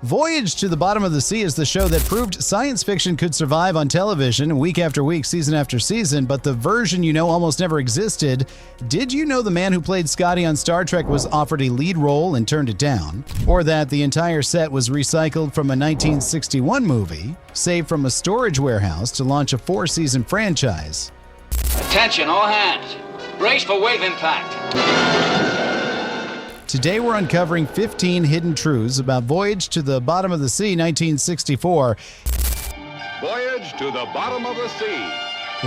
Voyage to the Bottom of the Sea is the show that proved science fiction could survive on television week after week, season after season, but the version you know almost never existed. Did you know the man who played Scotty on Star Trek was offered a lead role and turned it down? Or that the entire set was recycled from a 1961 movie, saved from a storage warehouse to launch a 4-season franchise? Attention, all hands. Brace for wave impact. Today we're uncovering 15 hidden truths about Voyage to the Bottom of the Sea 1964, Voyage to the Bottom of the Sea,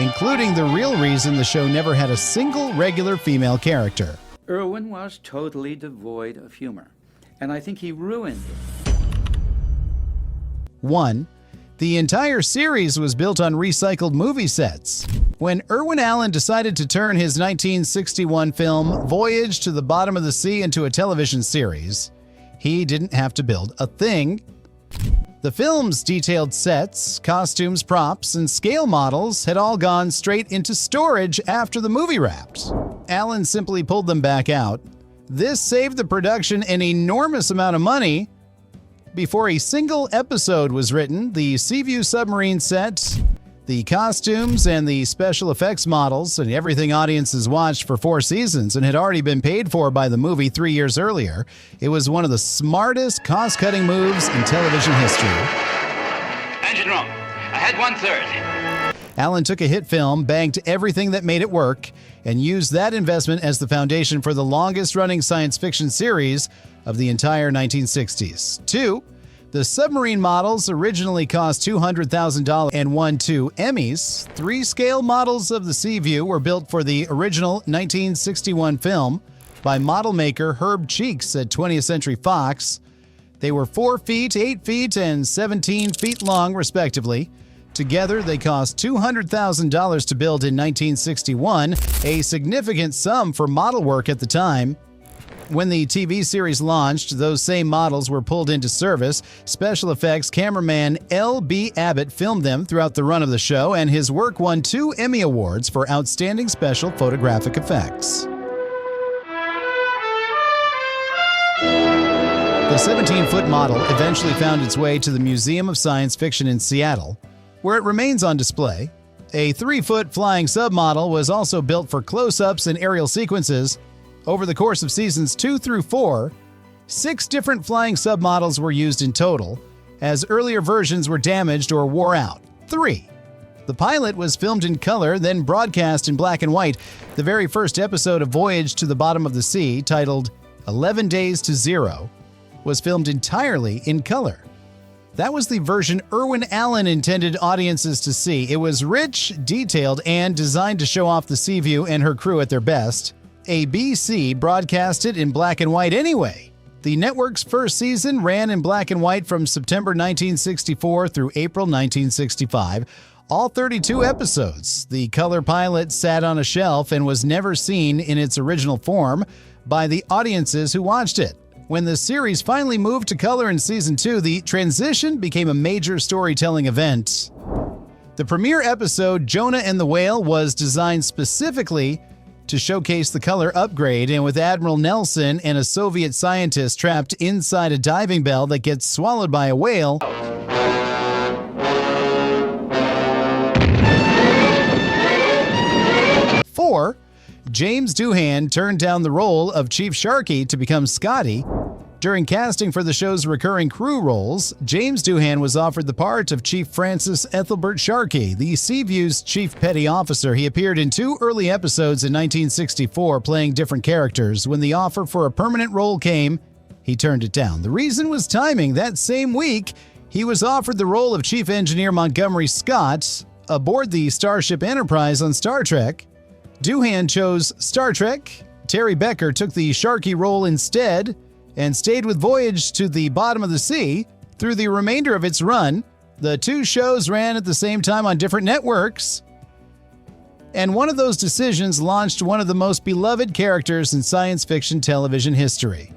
including the real reason the show never had a single regular female character. Irwin was totally devoid of humor, and I think he ruined it. 1. The entire series was built on recycled movie sets. When Irwin Allen decided to turn his 1961 film Voyage to the Bottom of the Sea into a television series, he didn't have to build a thing. The film's detailed sets, costumes, props, and scale models had all gone straight into storage after the movie wrapped. Allen simply pulled them back out. This saved the production an enormous amount of money. Before a single episode was written, the Seaview submarine set, the costumes, and the special effects models, and everything audiences watched for 4 seasons and had already been paid for by the movie 3 years earlier. It was one of the smartest cost-cutting moves in television history. Engine room. Ahead 1/3. Allen took a hit film, banked everything that made it work, and used that investment as the foundation for the longest-running science fiction series of the entire 1960s. 2. The submarine models originally cost $200,000 and won 2 Emmys. 3 scale models of the Seaview were built for the original 1961 film by model maker Herb Cheeks at 20th Century Fox. They were 4 feet, 8 feet, and 17 feet long, respectively. Together, they cost $200,000 to build in 1961, a significant sum for model work at the time. When the TV series launched, those same models were pulled into service. Special effects cameraman L.B. Abbott filmed them throughout the run of the show, and his work won 2 Emmy Awards for Outstanding Special Photographic Effects. The 17-foot model eventually found its way to the Museum of Science Fiction in Seattle, where it remains on display. A 3-foot flying submodel was also built for close-ups and aerial sequences. Over the course of seasons 2 through 4, 6 different flying submodels were used in total, as earlier versions were damaged or wore out. 3. The pilot was filmed in color, then broadcast in black and white. The very first episode of Voyage to the Bottom of the Sea, titled 11 Days to Zero, was filmed entirely in color. That was the version Irwin Allen intended audiences to see. It was rich, detailed, and designed to show off the Seaview and her crew at their best. ABC broadcast it in black and white anyway. The network's first season ran in black and white from September 1964 through April 1965. All 32 episodes. The color pilot sat on a shelf and was never seen in its original form by the audiences who watched it. When the series finally moved to color in season 2, the transition became a major storytelling event. The premiere episode, Jonah and the Whale, was designed specifically to showcase the color upgrade, and with Admiral Nelson and a Soviet scientist trapped inside a diving bell that gets swallowed by a whale. 4. James Doohan turned down the role of Chief Sharkey to become Scotty. During casting for the show's recurring crew roles, James Doohan was offered the part of Chief Francis Ethelbert Sharkey, the Seaview's chief petty officer. He appeared in 2 early episodes in 1964, playing different characters. When the offer for a permanent role came, he turned it down. The reason was timing. That same week, he was offered the role of Chief Engineer Montgomery Scott aboard the Starship Enterprise on Star Trek. Doohan chose Star Trek. Terry Becker took the Sharkey role instead and stayed with Voyage to the Bottom of the Sea through the remainder of its run. The 2 shows ran at the same time on different networks, and one of those decisions launched one of the most beloved characters in science fiction television history.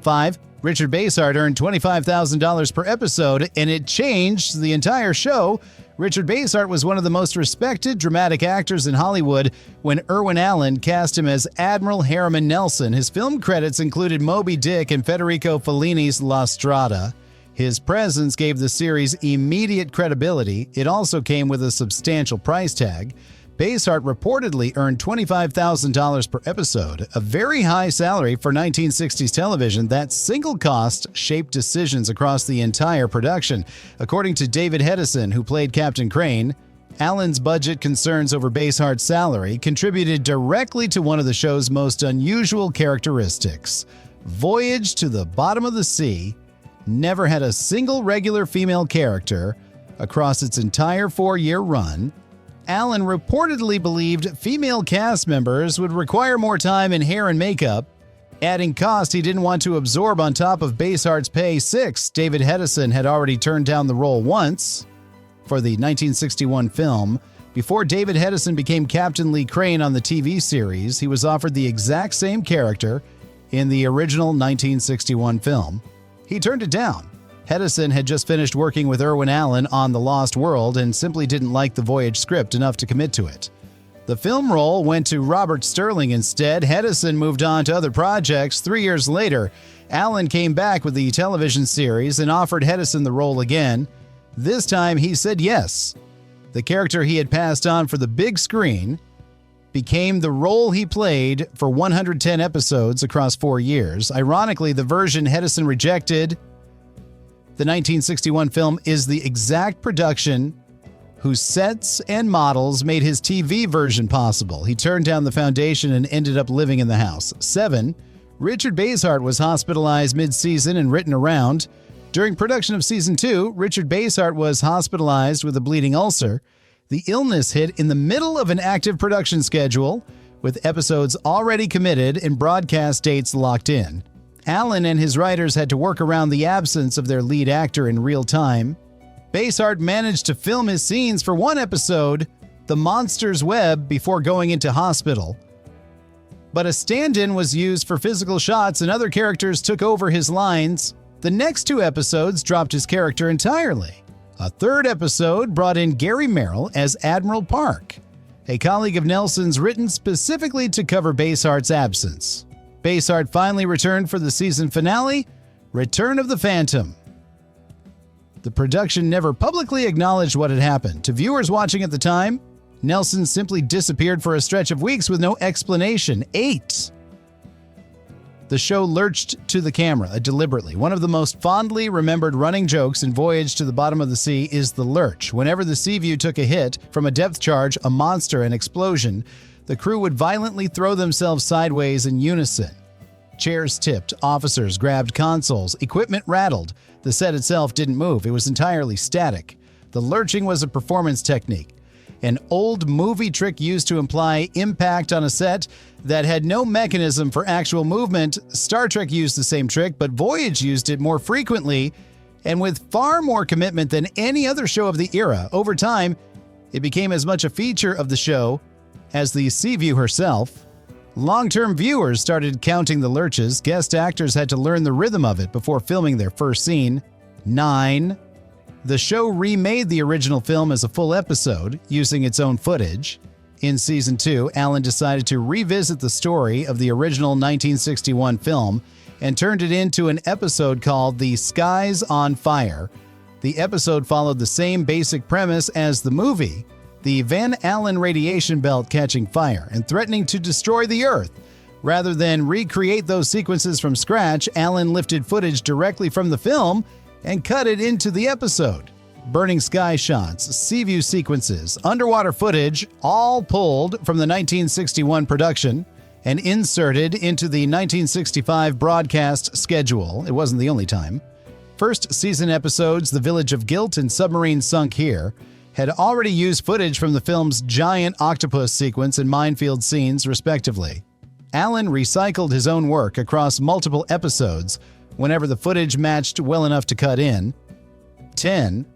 5. Richard Basehart earned $25,000 per episode, and it changed the entire show. Richard Basehart was one of the most respected dramatic actors in Hollywood when Irwin Allen cast him as Admiral Harriman Nelson. His film credits included Moby Dick and Federico Fellini's La Strada. His presence gave the series immediate credibility. It also came with a substantial price tag. Basehart reportedly earned $25,000 per episode, a very high salary for 1960s television. That single cost shaped decisions across the entire production. According to David Hedison, who played Captain Crane, Allen's budget concerns over Basehart's salary contributed directly to one of the show's most unusual characteristics. Voyage to the Bottom of the Sea never had a single regular female character across its entire 4-year run. Allen reportedly believed female cast members would require more time in hair and makeup, adding cost he didn't want to absorb on top of Basehart's pay. David Hedison had already turned down the role once for the 1961 film. Before David Hedison became Captain Lee Crane on the TV series, he was offered the exact same character in the original 1961 film. He turned it down. Hedison had just finished working with Irwin Allen on The Lost World and simply didn't like the Voyage script enough to commit to it. The film role went to Robert Sterling instead. Hedison moved on to other projects. 3 years later, Allen came back with the television series and offered Hedison the role again. This time, he said yes. The character he had passed on for the big screen became the role he played for 110 episodes across 4 years. Ironically, the version Hedison rejected, the 1961 film, is the exact production whose sets and models made his TV version possible. He turned down the foundation and ended up living in the house. 7. Richard Basehart was hospitalized mid-season and written around. During production of Season 2, Richard Basehart was hospitalized with a bleeding ulcer. The illness hit in the middle of an active production schedule, with episodes already committed and broadcast dates locked in. Allen and his writers had to work around the absence of their lead actor in real time. Basehart managed to film his scenes for one episode, The Monster's Web, before going into hospital. But a stand-in was used for physical shots and other characters took over his lines. The next 2 episodes dropped his character entirely. A 3rd episode brought in Gary Merrill as Admiral Park, a colleague of Nelson's written specifically to cover Basehart's absence. Basehart finally returned for the season finale, Return of the Phantom. The production never publicly acknowledged what had happened. To viewers watching at the time, Nelson simply disappeared for a stretch of weeks with no explanation. 8. The show lurched to the camera deliberately. One of the most fondly remembered running jokes in Voyage to the Bottom of the Sea is the lurch. Whenever the Seaview took a hit from a depth charge, a monster, an explosion, the crew would violently throw themselves sideways in unison. Chairs tipped, officers grabbed consoles, equipment rattled. The set itself didn't move, it was entirely static. The lurching was a performance technique, an old movie trick used to imply impact on a set that had no mechanism for actual movement. Star Trek used the same trick, but Voyage used it more frequently and with far more commitment than any other show of the era. Over time, it became as much a feature of the show as the Seaview herself. Long-term viewers started counting the lurches. Guest actors had to learn the rhythm of it before filming their first scene. 9. The show remade the original film as a full episode, using its own footage. In Season 2, Allen decided to revisit the story of the original 1961 film and turned it into an episode called The Skies on Fire. The episode followed the same basic premise as the movie, the Van Allen radiation belt catching fire and threatening to destroy the Earth. Rather than recreate those sequences from scratch, Allen lifted footage directly from the film and cut it into the episode. Burning sky shots, Seaview sequences, underwater footage, all pulled from the 1961 production and inserted into the 1965 broadcast schedule. It wasn't the only time. First season episodes, The Village of Guilt and Submarine Sunk Here, had already used footage from the film's giant octopus sequence and minefield scenes, respectively. Allen recycled his own work across multiple episodes whenever the footage matched well enough to cut in. 10.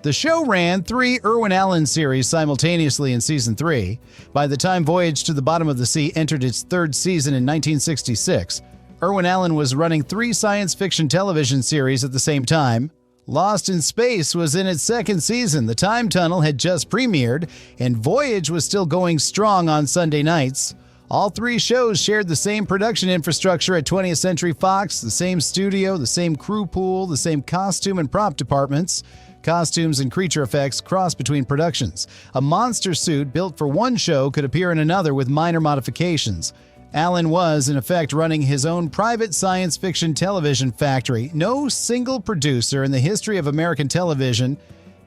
The show ran 3 Irwin Allen series simultaneously in Season 3. By the time Voyage to the Bottom of the Sea entered its 3rd season in 1966, Irwin Allen was running 3 science fiction television series at the same time. Lost in Space was in its 2nd season, The Time Tunnel had just premiered, and Voyage was still going strong on Sunday nights. All 3 shows shared the same production infrastructure at 20th Century Fox, the same studio, the same crew pool, the same costume and prop departments. Costumes and creature effects cross between productions. A monster suit built for one show could appear in another with minor modifications. Allen was, in effect, running his own private science fiction television factory. No single producer in the history of American television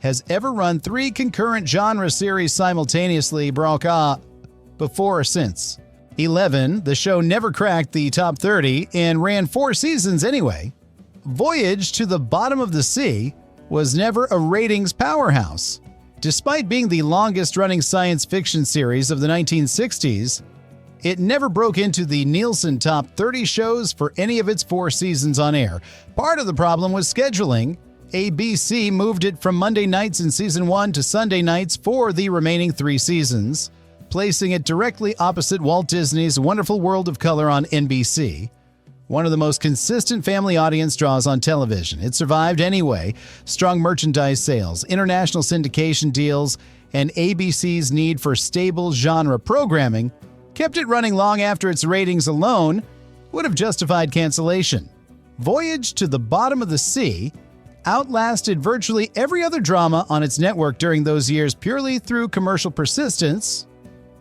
has ever run 3 concurrent genre series simultaneously, before or since. 11, the show never cracked the top 30 and ran 4 seasons anyway. Voyage to the Bottom of the Sea was never a ratings powerhouse. Despite being the longest-running science fiction series of the 1960s, it never broke into the Nielsen top 30 shows for any of its 4 seasons on air. Part of the problem was scheduling. ABC moved it from Monday nights in season 1 to Sunday nights for the remaining 3 seasons, placing it directly opposite Walt Disney's Wonderful World of Color on NBC. One of the most consistent family audience draws on television. It survived anyway. Strong merchandise sales, international syndication deals, and ABC's need for stable genre programming kept it running long after its ratings alone would have justified cancellation. Voyage to the Bottom of the Sea outlasted virtually every other drama on its network during those years purely through commercial persistence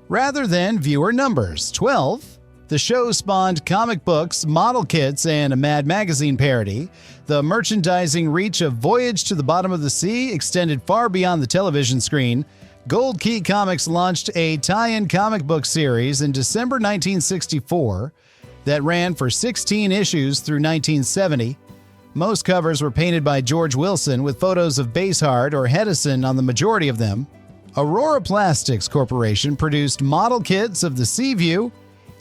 rather than viewer numbers. 12. The show spawned comic books, model kits, and a Mad Magazine parody. The merchandising reach of Voyage to the Bottom of the Sea extended far beyond the television screen. Gold Key Comics launched a tie-in comic book series in December 1964 that ran for 16 issues through 1970. Most covers were painted by George Wilson with photos of Basehart or Hedison on the majority of them. Aurora Plastics Corporation produced model kits of the Seaview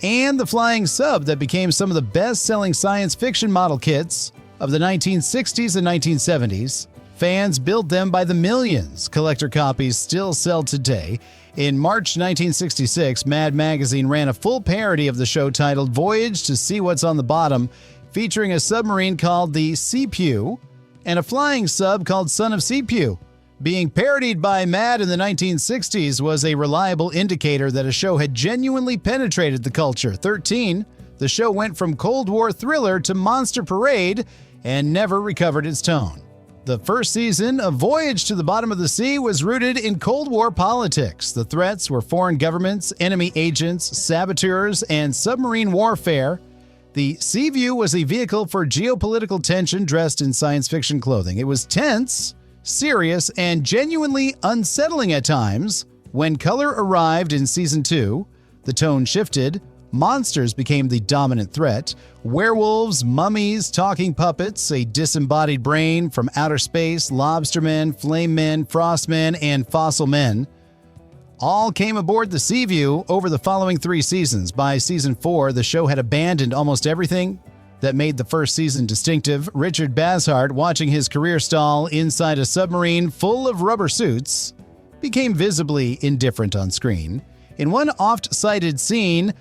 and the flying sub that became some of the best-selling science fiction model kits of the 1960s and 1970s. Fans built them by the millions. Collector copies still sell today. In March 1966, Mad Magazine ran a full parody of the show titled Voyage to See What's on the Bottom, featuring a submarine called the Seaview and a flying sub called Son of Seaview. Being parodied by Mad in the 1960s was a reliable indicator that a show had genuinely penetrated the culture. 13. The show went from Cold War thriller to monster parade and never recovered its tone. The first season of Voyage to the Bottom of the Sea was rooted in Cold War politics. The threats were foreign governments, enemy agents, saboteurs, and submarine warfare. The Seaview was a vehicle for geopolitical tension dressed in science fiction clothing. It was tense, serious, and genuinely unsettling at times. When color arrived in Season 2, the tone shifted. Monsters became the dominant threat. Werewolves, mummies, talking puppets, a disembodied brain from outer space, lobstermen, flame men, frostmen, and fossil men all came aboard the Seaview over the following 3 seasons. By Season 4, the show had abandoned almost everything that made the first season distinctive. Richard Basehart, watching his career stall inside a submarine full of rubber suits, became visibly indifferent on screen. In one oft-cited scene,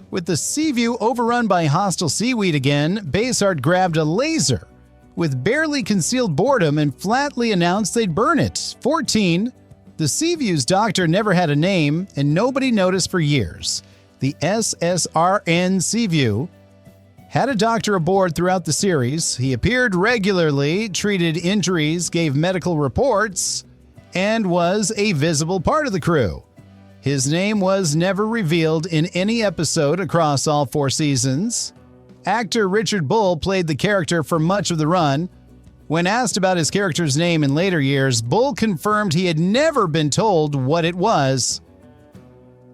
with the Seaview overrun by hostile seaweed again, Basehart grabbed a laser with barely concealed boredom and flatly announced they'd burn it. 14. The Seaview's doctor never had a name, and nobody noticed for years. The SSRN Seaview had a doctor aboard throughout the series. He appeared regularly, treated injuries, gave medical reports, and was a visible part of the crew. His name was never revealed in any episode across all 4 seasons. Actor Richard Bull played the character for much of the run. When asked about his character's name in later years, Bull confirmed he had never been told what it was.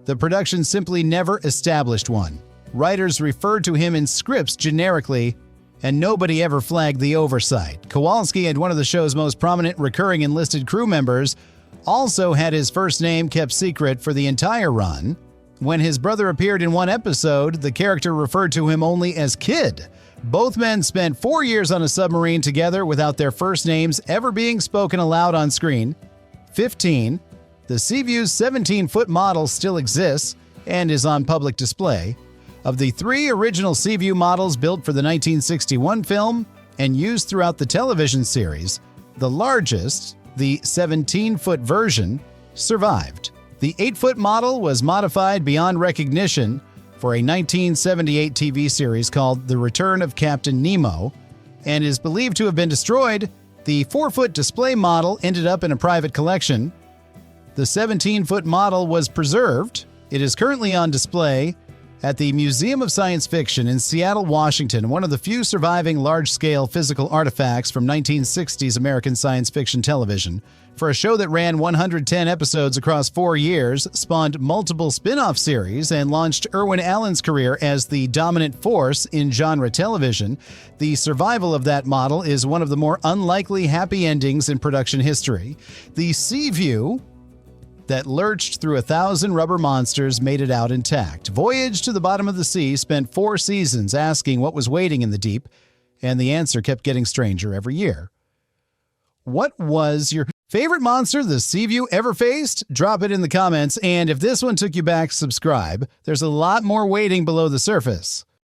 The production simply never established one. Writers referred to him in scripts generically, and nobody ever flagged the oversight. Kowalski and one of the show's most prominent recurring enlisted crew members also had his first name kept secret for the entire run. When his brother appeared in one episode, the character referred to him only as Kid. Both men spent 4 years on a submarine together without their first names ever being spoken aloud on screen. 15. The Seaview's 17-foot model still exists and is on public display. Of the 3 original Seaview models built for the 1961 film and used throughout the television series, the largest, the 17-foot version, survived. The 8-foot model was modified beyond recognition for a 1978 TV series called The Return of Captain Nemo and is believed to have been destroyed. The 4-foot display model ended up in a private collection. The 17-foot model was preserved. It is currently on display at the Museum of Science Fiction in Seattle, Washington, one of the few surviving large-scale physical artifacts from 1960s American science fiction television. For a show that ran 110 episodes across 4 years, spawned multiple spin-off series, and launched Irwin Allen's career as the dominant force in genre television, the survival of that model is one of the more unlikely happy endings in production history. The Seaview that lurched through 1,000 rubber monsters made it out intact. Voyage to the Bottom of the Sea spent 4 seasons asking what was waiting in the deep, and the answer kept getting stranger every year. What was your favorite monster the Seaview ever faced? Drop it in the comments, and if this one took you back, subscribe. There's a lot more waiting below the surface.